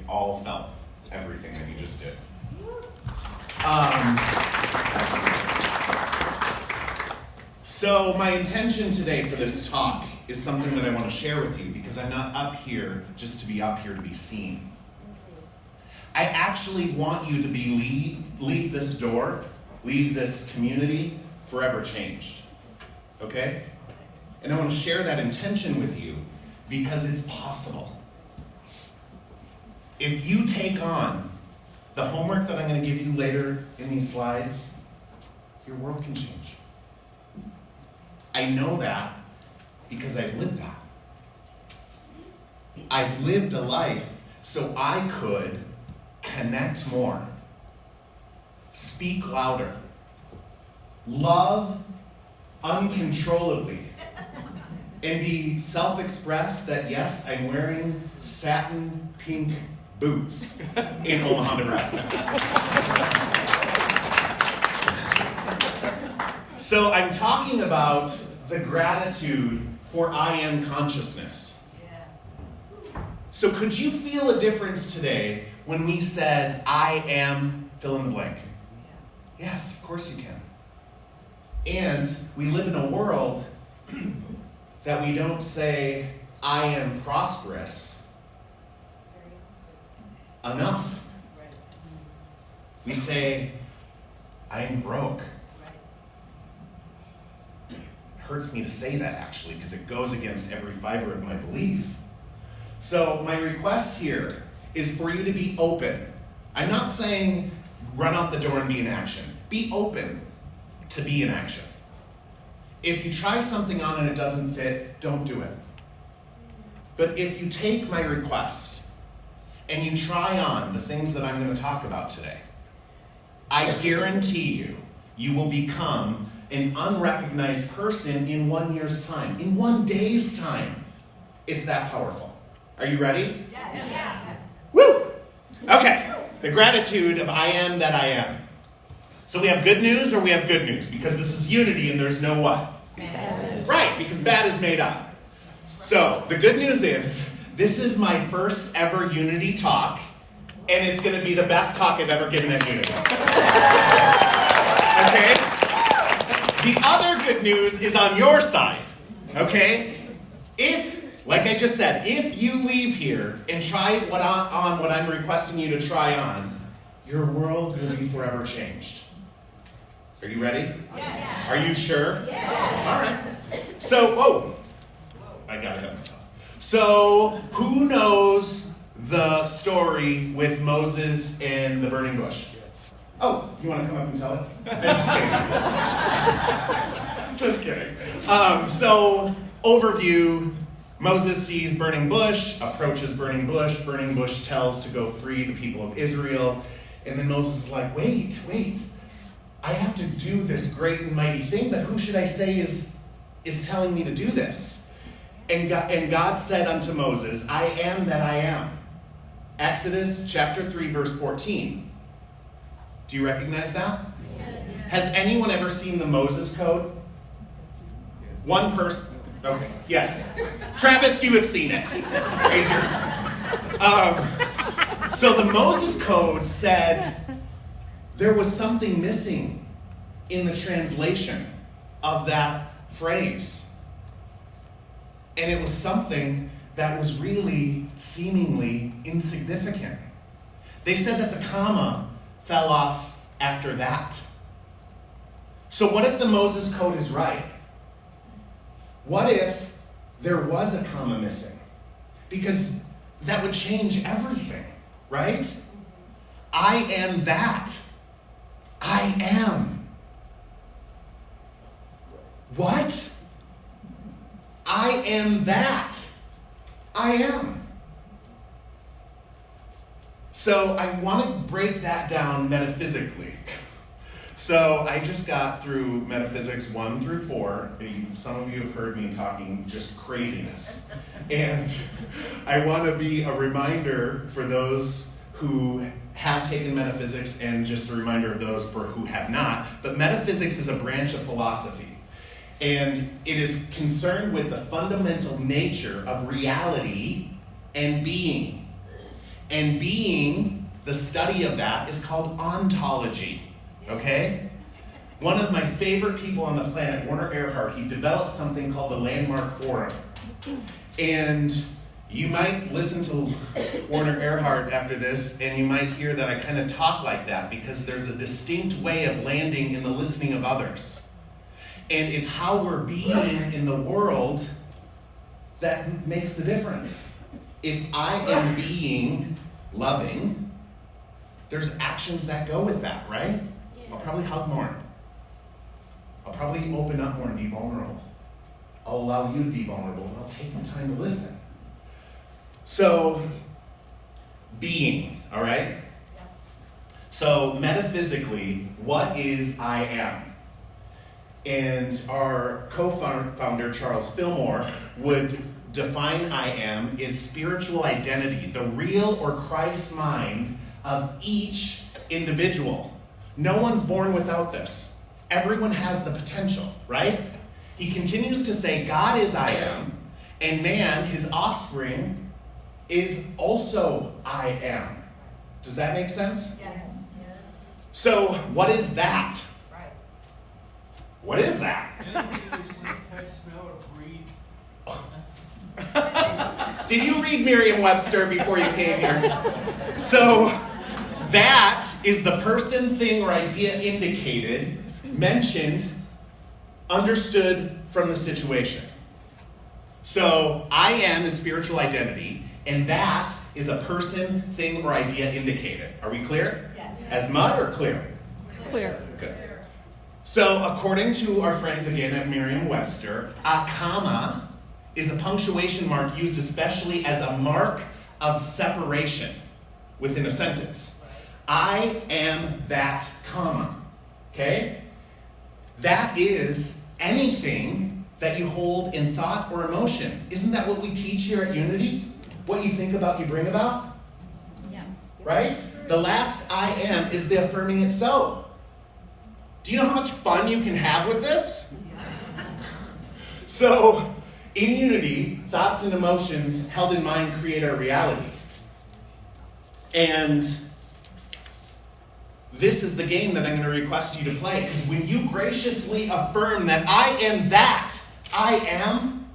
all felt everything that you just did. So my intention today for this talk is something that I want to share with you, because I'm not up here just to be up here to be seen. I actually want you to leave this door, leave this community forever changed. Okay? And I want to share that intention with you because it's possible. If you take on the homework that I'm going to give you later in these slides, your world can change. I know that because I've lived that. I've lived a life so I could connect more, speak louder, love uncontrollably, and be self-expressed that yes, I'm wearing satin pink boots in Omaha, Nebraska. So I'm talking about the gratitude for I am consciousness. So could you feel a difference today when we said, I am fill in the blank? Yes, of course you can. And we live in a world that we don't say, I am prosperous enough. We say, I am broke. It hurts me to say that, actually, because it goes against every fiber of my belief. So my request here is for you to be open. I'm not saying run out the door and be in action. Be open to be in action. If you try something on and it doesn't fit, don't do it. But if you take my request and you try on the things that I'm going to talk about today, I guarantee you, you will become an unrecognized person in 1 year's time, in 1 day's time. It's that powerful. Are you ready? Yes. Woo! Okay, the gratitude of I am that I am. So we have good news or we have good news? Because this is unity and there's no what? Bad. Right, because bad is made up. So the good news is, this is my first ever unity talk, and it's going to be the best talk I've ever given at unity. Okay? The other good news is on your side. Okay? If, like I just said, if you leave here and try what I'm requesting you to try on, your world will be forever changed. Are you ready? Yes. Are you sure? Yes. All right. So, I got ahead of myself. So, who knows the story with Moses and the burning bush? Oh, you want to come up and tell it? Just kidding. So, overview. Moses sees burning bush, approaches burning bush tells to go free the people of Israel, and then Moses is like, wait, I have to do this great and mighty thing, but who should I say is telling me to do this? And God said unto Moses, I am that I am. Exodus chapter 3, verse 14. Do you recognize that? Yes. Has anyone ever seen the Moses Code? One person. Okay, yes. Travis, you have seen it. Raise your So the Moses Code said there was something missing in the translation of that phrase. And it was something that was really seemingly insignificant. They said that the comma fell off after that. So what if the Moses Code is right? What if there was a comma missing? Because that would change everything, right? I am that. I am. What? I am that. I am. So I want to break that down metaphysically. So I just got through Metaphysics 1 through 4. Some of you have heard me talking just craziness. And I want to be a reminder for those who have taken metaphysics and just a reminder of those for who have not. But metaphysics is a branch of philosophy. And it is concerned with the fundamental nature of reality and being. And being, the study of that, is called ontology. Okay? One of my favorite people on the planet, Werner Erhard, he developed something called the Landmark Forum. And you might listen to Werner Erhard after this, and you might hear that I kind of talk like that because there's a distinct way of landing in the listening of others. And it's how we're being in the world that makes the difference. If I am being loving, there's actions that go with that, right? I'll probably hug more. I'll probably open up more and be vulnerable. I'll allow you to be vulnerable, and I'll take the time to listen. So, being, all right? So, metaphysically, what is I am? And our co-founder, Charles Fillmore, would define I am as spiritual identity, the real or Christ mind of each individual. No one's born without this. Everyone has the potential, right? He continues to say God is I am, and man, his offspring, is also I am. Does that make sense? Yes. So, what is that? Right. What is that? Anything you see, touch, smell, or breathe. Did you read Merriam-Webster before you came here? So, that is the person, thing, or idea indicated, mentioned, understood from the situation. So, I am is spiritual identity, and that is a person, thing, or idea indicated. Are we clear? Yes. As mud or clear? Clear. Good. So, according to our friends again at Merriam-Webster, a comma is a punctuation mark used especially as a mark of separation within a sentence. I am that comma. Okay? That is anything that you hold in thought or emotion. Isn't that what we teach here at Unity? What you think about, you bring about? Yeah. Right? The last I am is the affirming it so. Do you know how much fun you can have with this? So, in Unity, thoughts and emotions held in mind create our reality. And this is the game that I'm going to request you to play. Because when you graciously affirm that I am that I am,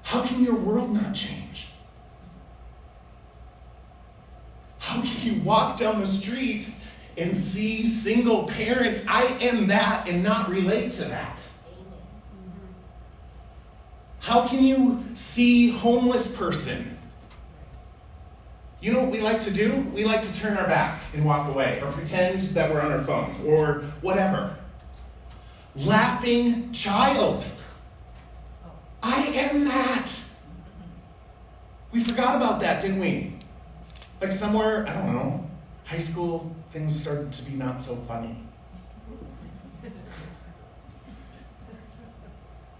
how can your world not change? How can you walk down the street and see single parent, I am that, and not relate to that? How can you see homeless person? You know what we like to do? We like to turn our back and walk away, or pretend that we're on our phone, or whatever. Laughing child. I am that. We forgot about that, didn't we? Like somewhere, I don't know, high school, things started to be not so funny.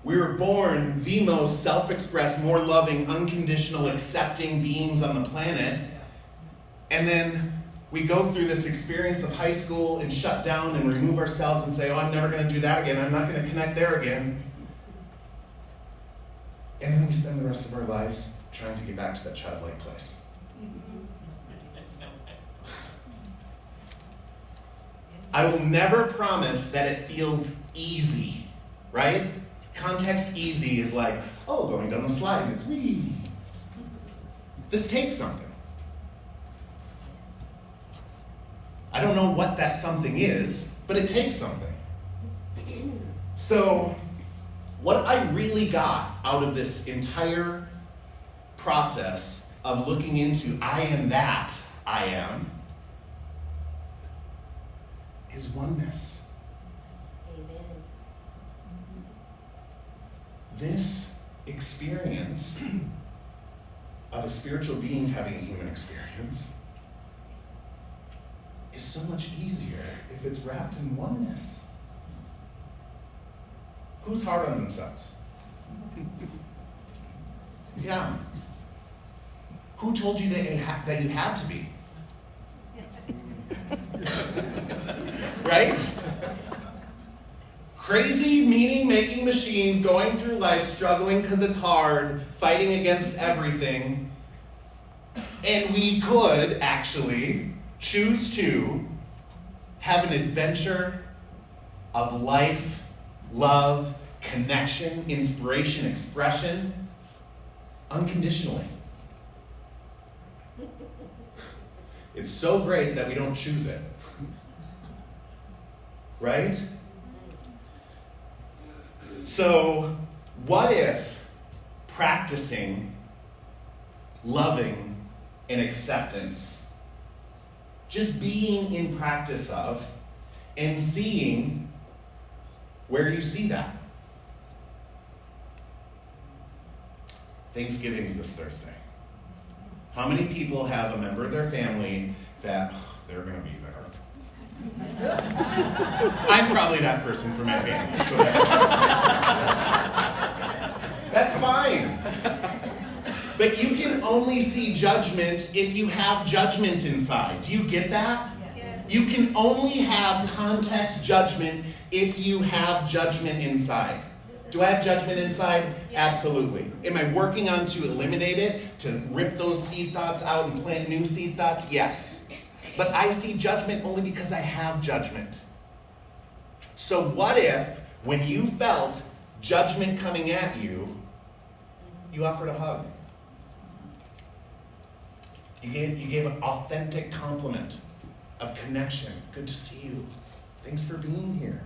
We were born the most self-expressed, more loving, unconditional, accepting beings on the planet. And then we go through this experience of high school and shut down and remove ourselves and say, oh, I'm never going to do that again. I'm not going to connect there again. And then we spend the rest of our lives trying to get back to that childlike place. I will never promise that it feels easy, right? Context easy is like, oh, going down the slide, and it's wee. This takes something. I don't know what that something is, but it takes something. So, what I really got out of this entire process of looking into I am that I am is oneness. Amen. This experience of a spiritual being having a human experience is so much easier if it's wrapped in oneness. Who's hard on themselves? Yeah. Who told you that you had to be? Right? Crazy, meaning-making machines going through life, struggling because it's hard, fighting against everything. And we could actually choose to have an adventure of life, love, connection, inspiration, expression, unconditionally. It's so great that we don't choose it. Right? So, what if practicing loving and acceptance, just being in practice of and seeing where you see that? Thanksgiving's this Thursday. How many people have a member of their family that they're going to be there? I'm probably that person for my family, so that's fine. But you can only see judgment if you have judgment inside. Do you get that? Yes. You can only have context judgment if you have judgment inside. Do I have judgment inside? Yes. Absolutely. Am I working on to eliminate it, to rip those seed thoughts out and plant new seed thoughts? Yes. But I see judgment only because I have judgment. So what if, when you felt judgment coming at you, you offered a hug? You gave an authentic compliment of connection. Good to see you. Thanks for being here.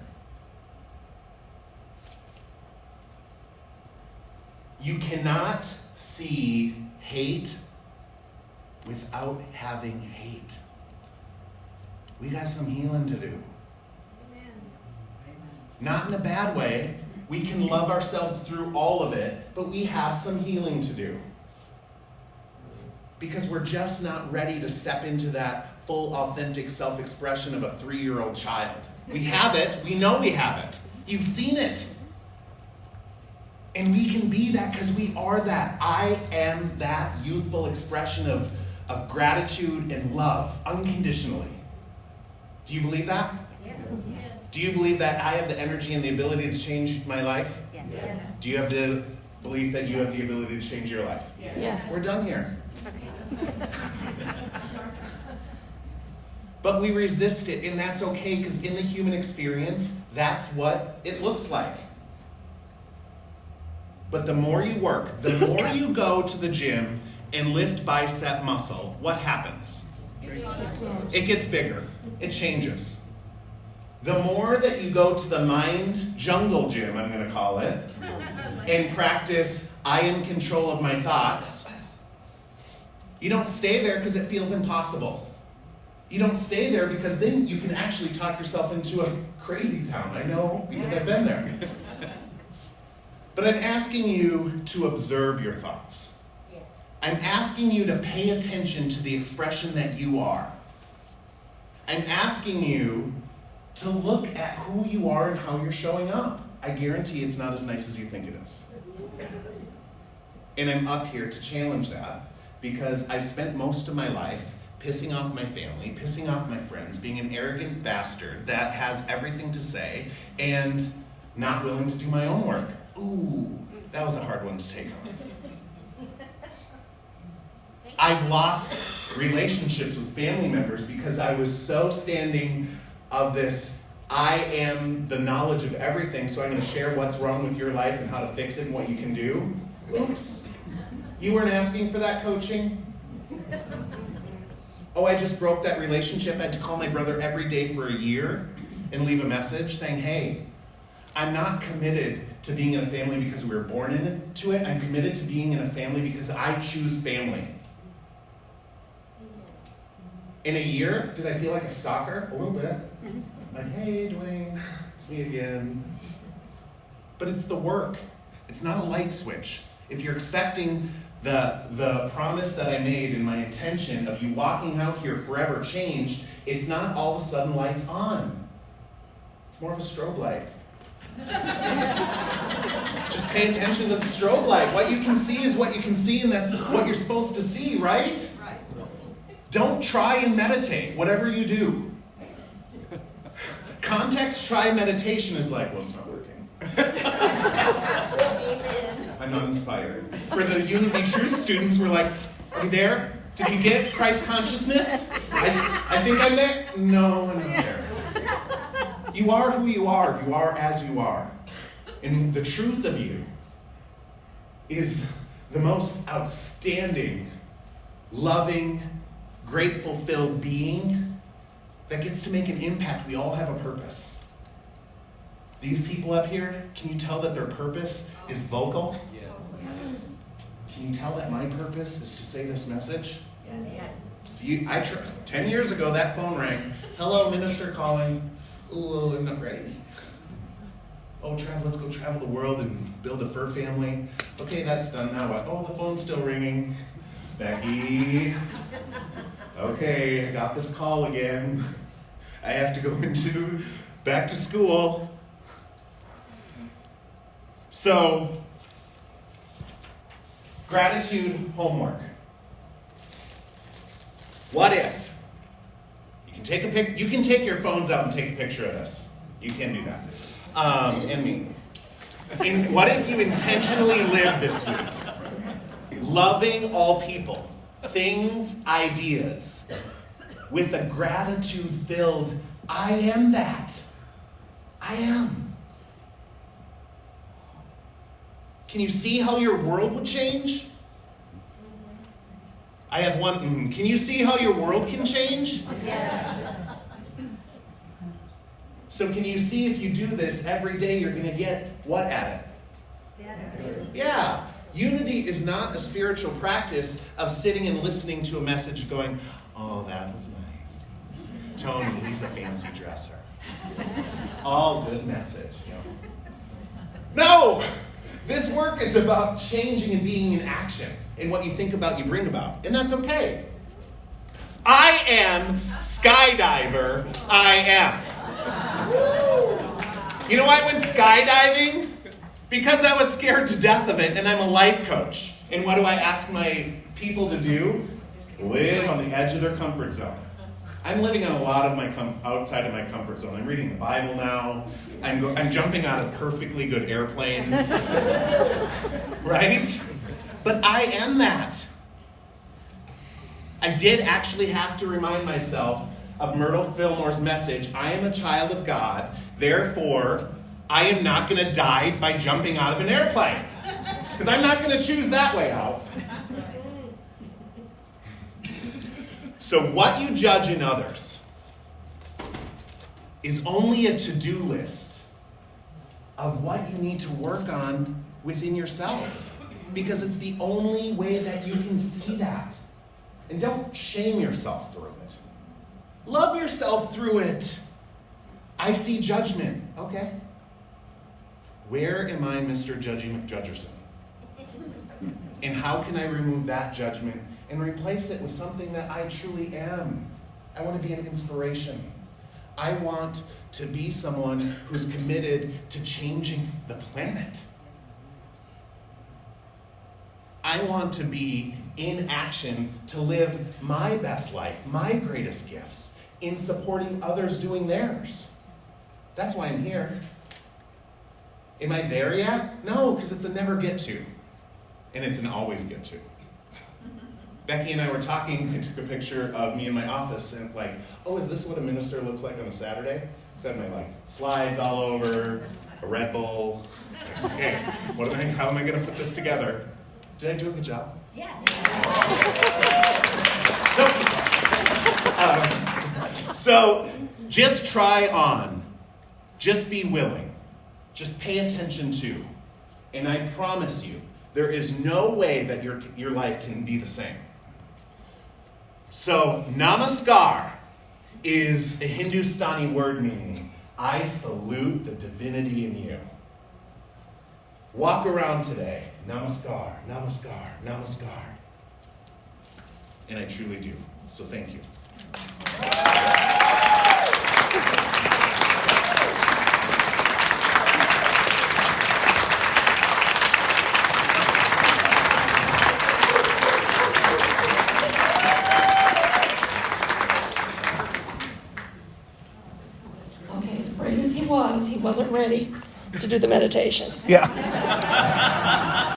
You cannot see hate without having hate. We got some healing to do. Amen. Not in a bad way. We can love ourselves through all of it, but we have some healing to do. Because we're just not ready to step into that full, authentic self-expression of a 3-year-old child. We have it. We know we have it. You've seen it. And we can be that because we are that. I am that youthful expression of gratitude and love, unconditionally. Do you believe that? Yes. Yes. Do you believe that I have the energy and the ability to change my life? Yes. Yes. Do you have the belief that you have the ability to change your life? Yes. We're done here. But we resist it, and that's okay, because in the human experience, that's what it looks like. But the more you work, the more you go to the gym and lift bicep muscle, what happens? It gets bigger. It changes. The more that you go to the mind jungle gym, I'm going to call it, and practice, I am in control of my thoughts, you don't stay there because it feels impossible. You don't stay there because then you can actually talk yourself into a crazy town. I know, because I've been there. But I'm asking you to observe your thoughts. Yes. I'm asking you to pay attention to the expression that you are. I'm asking you to look at who you are and how you're showing up. I guarantee it's not as nice as you think it is. And I'm up here to challenge that because I've spent most of my life pissing off my family, pissing off my friends, being an arrogant bastard that has everything to say and not willing to do my own work. Ooh, that was a hard one to take on. I've lost relationships with family members because I was so standing of this, I am the knowledge of everything, so I'm going to share what's wrong with your life and how to fix it and what you can do. Oops. You weren't asking for that coaching? Oh, I just broke that relationship. I had to call my brother every day for a year and leave a message saying, hey, I'm not committed to being in a family because we were born into it. I'm committed to being in a family because I choose family. In a year, did I feel like a stalker? A little bit. Like, hey, Dwayne, it's me again. But it's the work. It's not a light switch. If you're expecting the promise that I made and my intention of you walking out here forever changed, it's not all of a sudden lights on. It's more of a strobe light. Just pay attention to the strobe light. What you can see is what you can see, and that's what you're supposed to see, right? Right. Don't try and meditate, whatever you do. Context try meditation is like, well, it's not working. Amen. I'm not inspired. For the Unity Truth students, we're like, are you there? Did you get Christ consciousness? I think I'm there. No, I'm not there. You are who you are. You are as you are. And the truth of you is the most outstanding, loving, grateful-filled being that gets to make an impact. We all have a purpose. These people up here, can you tell that their purpose is vocal? Yes. Can you tell that my purpose is to say this message? Yes. 10 years ago, that phone rang. Hello, minister calling. Oh, I'm not ready. Oh, let's go travel the world and build a fur family. Okay, that's done. Now what? Oh, the phone's still ringing. Becky. Okay, I got this call again. I have to go back to school. So, gratitude homework. What if? You can take your phones out and take a picture of this. You can do that. And me. What if you intentionally live this week, loving all people, things, ideas, with a gratitude-filled, I am that. I am. Can you see how your world would change? I have one. Can you see how your world can change? Yes. So can you see if you do this every day, you're going to get what at it? Better. Yeah. Unity is not a spiritual practice of sitting and listening to a message going, oh, that was nice. Tony, he's a fancy dresser. All good message. No! This work is about changing and being in action. And what you think about, you bring about. And that's okay. I am skydiver. I am. You know why I went skydiving? Because I was scared to death of it, and I'm a life coach. And what do I ask my people to do? Live on the edge of their comfort zone. I'm living on a lot of my outside of my comfort zone. I'm reading the Bible now. I'm jumping out of perfectly good airplanes. Right? But I am that. I did actually have to remind myself of Myrtle Fillmore's message, I am a child of God, therefore, I am not going to die by jumping out of an airplane. Because I'm not going to choose that way out. So what you judge in others is only a to-do list of what you need to work on within yourself. Because it's the only way that you can see that. And don't shame yourself through it. Love yourself through it. I see judgment. Okay. Where am I, Mr. Judgy McJudgerson? And how can I remove that judgment and replace it with something that I truly am? I want to be an inspiration. I want to be someone who's committed to changing the planet. I want to be in action to live my best life, my greatest gifts, in supporting others doing theirs. That's why I'm here. Am I there yet? No, because it's a never get to. And it's an always get to. Becky and I were talking, I took a picture of me in my office and like, oh, is this what a minister looks like on a Saturday? Except my slides all over, a Red Bull. Okay, how am I going to put this together? Did I do a good job? Yes. So just try on. Just be willing. Just pay attention to. And I promise you, there is no way that your life can be the same. So namaskar is a Hindustani word meaning, I salute the divinity in you. Walk around today. Namaskar, namaskar, namaskar. And I truly do. So thank you. Okay, as brave as he wasn't ready to do the meditation. Yeah.